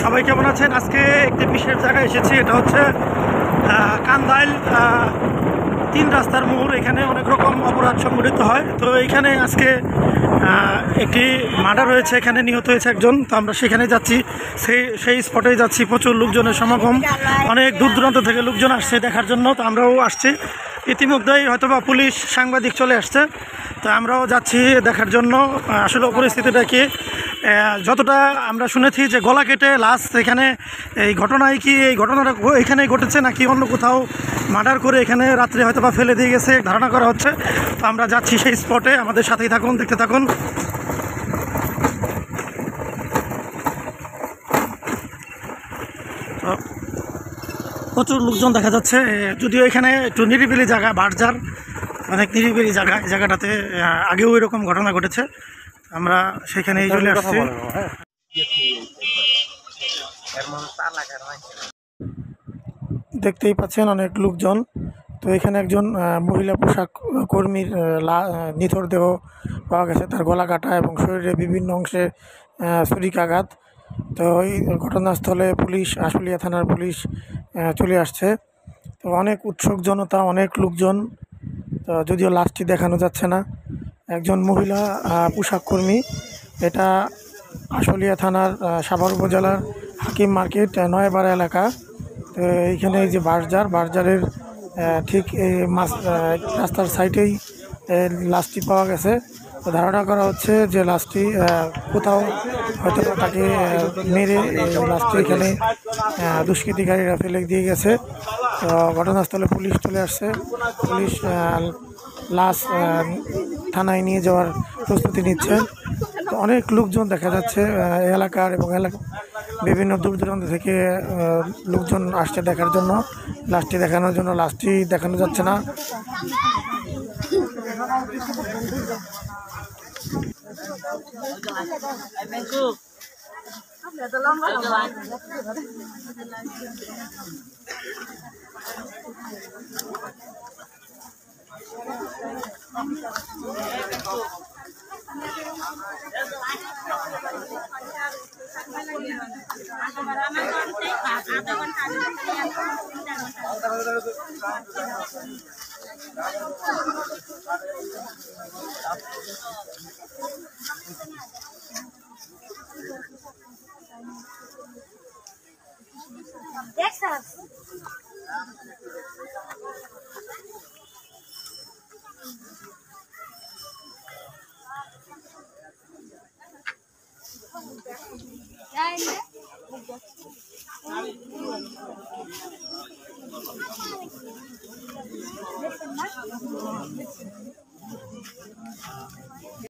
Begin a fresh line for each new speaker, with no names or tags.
সবাই কেমন আছেন? আজকে একটি বিশেষ জায়গায় এসেছি, এটা হচ্ছে কান্দাইল 3 রাস্তার মোড়। এখানে অনেক রকম অপরাধ সংঘটিত হয়। তো এইখানে আজকে একটি মার্ডার হয়েছে, এখানে নিহত হয়েছে একজন। তো আমরা সেখানে যাচ্ছি, সেই স্পটেই যাচ্ছি। প্রচুর লোকজনের সমাগম, অনেক দূর দূরান্ত থেকে লোকজন আসছে দেখার জন্য। তো আমরাও আসছি, ইতিমধ্যেই হয়তোবা পুলিশ সাংবাদিক চলে আসছে। তো আমরাও যাচ্ছি দেখার জন্য আসলে পরিস্থিতিটা কি। যতটা আমরা শুনেছি যে গলা কেটে লাশ, এখানে এই ঘটনায় কি এই ঘটনাটা এখানেই ঘটেছে নাকি অন্য কোথাও মার্ডার করে এখানে রাত্রে হয়তোবা ফেলে দিয়ে গেছে ধারণা করা হচ্ছে। তো আমরা যাচ্ছি সেই স্পটে, আমাদের সাথেই থাকুন, দেখতে থাকুন। তো প্রচুর লোকজন দেখা যাচ্ছে, যদিও এখানে একটু নিরিবিলি জায়গা, বারজার অনেক নিরিবিলি জায়গা। এই জায়গাটাতে আগেও এরকম ঘটনা ঘটেছে, আমরা সেখানেই চলে আসছি। দেখতেই পাচ্ছেন অনেক লোকজন। তো এখানে একজন মহিলা পোশাক কর্মীর নিথর দেহ পাওয়া গেছে, তার গলা কাটা এবং শরীরে বিভিন্ন অংশে ছুরিকাঘাত। তো এই ঘটনাস্থলে পুলিশ, আশুলিয়া থানার পুলিশ চলে আসছে। তো অনেক উৎসুক জনতা, অনেক লোকজন। তো যদিও লাশটি দেখানো যাচ্ছে না, একজন মহিলা পোশাক কর্মী। এটা আশুলিয়া থানার সাভার উপজেলার হাকিম মার্কেট নয়াপাড়া এলাকা। তো এইখানে এই যে বাসজারের ঠিক এই রাস্তার সাইডেই লাশটি পাওয়া গেছে। তো ধারণা করা হচ্ছে যে লাশটি কোথাও হয়তো তাকে মেরে লাশটি এখানে দুষ্কৃতিকারীরা ফেলে দিয়ে গেছে। তো ঘটনাস্থলে পুলিশ চলে আসছে, পুলিশ লাশ থানায় নিয়ে যাওয়ার প্রস্তুতি নিচ্ছে। তো অনেক লোকজন দেখা যাচ্ছে এলাকার, এবং বিভিন্ন দূর দূরান্ত থেকে লোকজন আসছে দেখার জন্য, লাশটি দেখানোর জন্য। লাশটি দেখানো যাচ্ছে না।